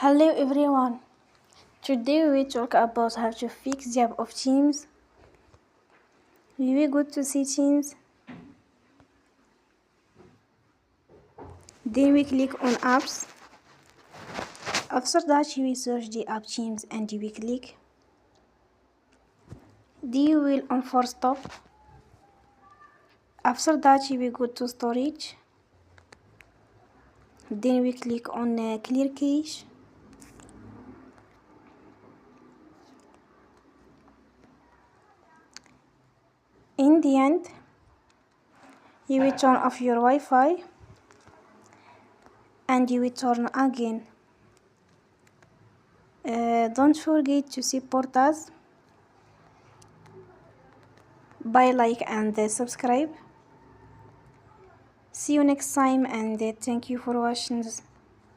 Hello everyone. Today we talk about how to fix the app of Teams. We will go to settings. Then we click on apps. After that we search the app Teams and we click. Then you will on force stop. After that we go to storage. Then we click on clear cache. In the end, you will turn off your Wi-Fi and you will turn again. Don't forget to support us by like and subscribe. See you next time and thank you for watching this.